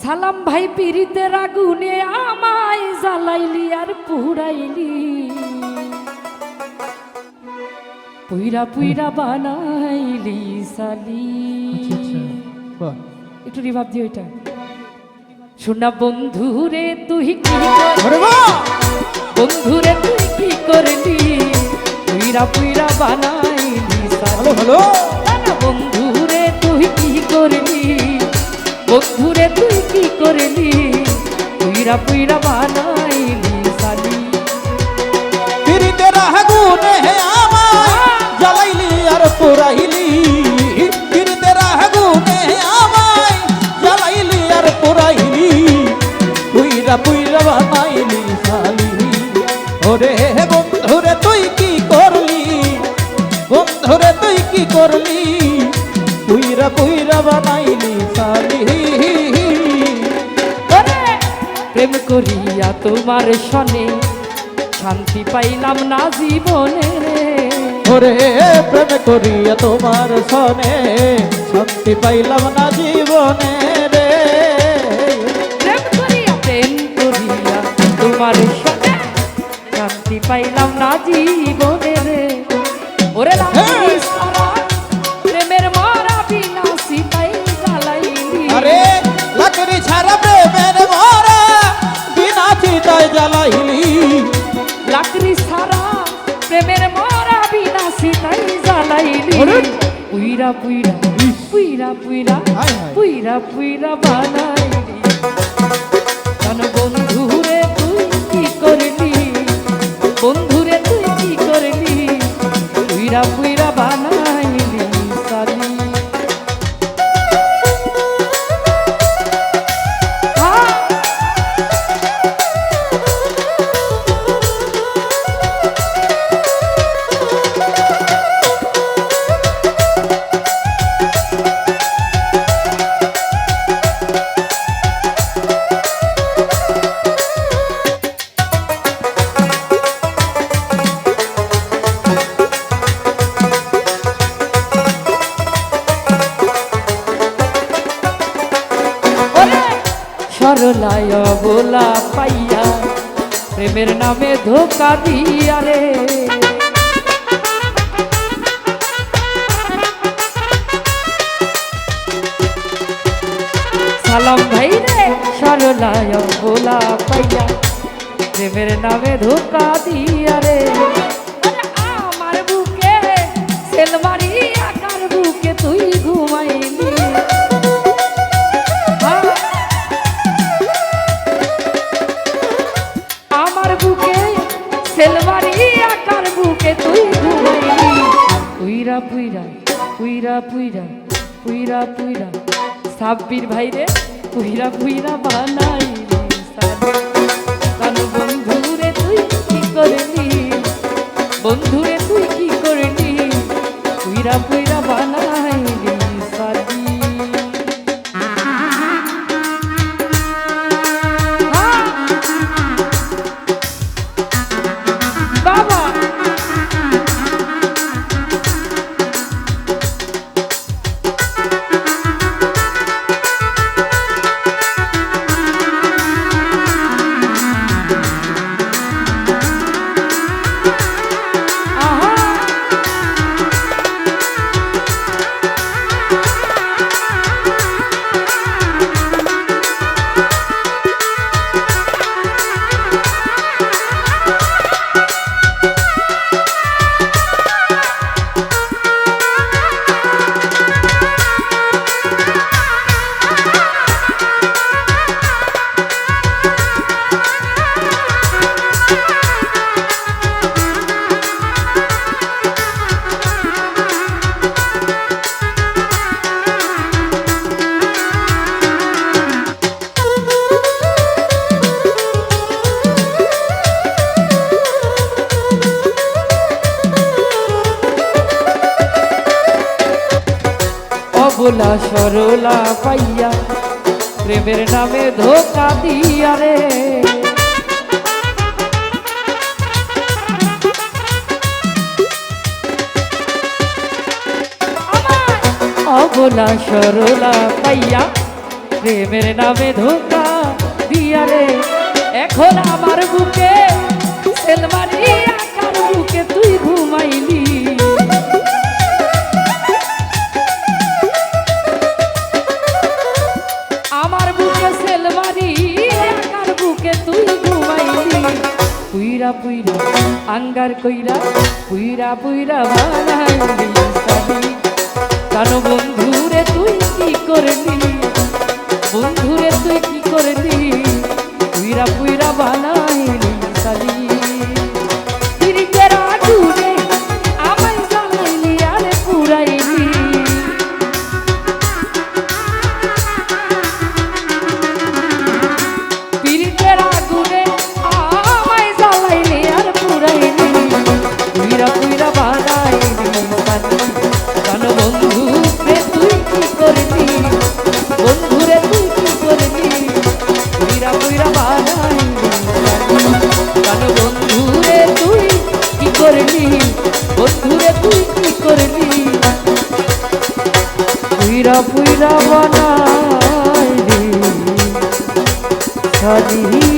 সালাম ভাই পিরিতের আগুনে আমায় জ্বালাইলি আর পুরাইলি, পুইরা পুইরা বানাইলি সালি। একটু রিভাব দিও এটা। শোনা বন্ধুরে তুই কি বন্ধুরে তুই কি করলি, পুইরা পুইরা বানাইলি সালি। বন্ধুরে তুই কি করলি, বন্ধুরে তুই কি করলি, পুইরা পুইরা বানাইলি সালি। পিরিতের আগুনে আমায় জ্বালাইলি আর পোড়াইলি, পিরিতের আগুনে আমায় জ্বালাইলি আর পোড়াইলি, পুইরা পুইরা বানাইলি সালি। ওরে বন্ধুরে তুই কি করলি, বন্ধুরে তুই কি করলি, পুইরা পুইরা বানাইলি সালি। প্রেম করিয়া তোমার সনে শান্তি পাইলাম না জীবনে রে, ওরে প্রেম করিয়া তোমার সনে শান্তি পাইলাম না জীবনে রে। প্রেম করিয়া তোমার সনে শান্তি পাইলাম না জীবনে রে। ওরে লাকড়ি সারা প্রেমের মরা বিনাশী তাই জ্বালাইলি, আরে লাকড়ি ছাড়া প্রেমের মরা বিনাশী তাই জ্বালাইলি, লাকড়ি সারা প্রেমের মরা বিনাশী তাই জ্বালাইলি, পুইরা পুইরা পুইরা পুইরা পুইরা পুইরা বানাইলি। কেন বন্ধুরে তুই কি করলি, বন্ধুরে তুই কি করলি, পুইরা পুইরা বানাইলি সালি। সরলায় বোলা পাইয়া প্রেমের নামে ধোকা দিয়া রে, সালাম ভাই রে। সরলায় বোলা পাইয়া প্রেমের নামে ধোকা দিয়া রে, আমার বুকে সেলমারি আকার বুকে তুই ঘুমাইলি, আমার বুকে সেলমারি আকার বুকে তুই ঘুমাইলি, পুইরা পুইরা পুইরা পুইরা পুইরা পুইরা সাব্বির ভাই রে পুইরা পুইরা বানাইলি সালি। কানু বন্ধুরে তুই কি করলি, বন্ধুরে তুই কি করলি, পুইরা পুইরা বানাইলি সালি। বাবা অবলা সরলা পাইয়া প্রেমের নামে ধোকা দিয়া রে, অবলা সরলা পাইয়া প্রেমের নামে ধোকা দিয়া রে এখন আমার বুকে সেলমারি আকার বুকে তুই ঘুমাইলি আমার বুকে সেলমারি আকার বুকে তুই ঘুমাইলি পুইরা পুইরা আঙ্গার কইরা পুইরা পুইরা বানাইলি সালি কানো বন্ধুরে তুই কি করলি বন্ধুরে তুই কি করলি পুইরা পুইরা বানাইলি সালি পিরিতের আগুনে আমায় জ্বালাইলি আরে পুরাইলি পিরিতের আগুনে আমায় জ্বালাইলি আর পুরাইলি পুইরা পুইরা বানাইলি সালি কানো বন্ধু রে তুই কি করলি বন্ধুরে তুই কি করলি পুইরা পুইরা বানাইলি কানো বন্ধুরে তুই কি করলি বন্ধুরে তুই কি করলি পুইরা পুইরা বানাইলি সালি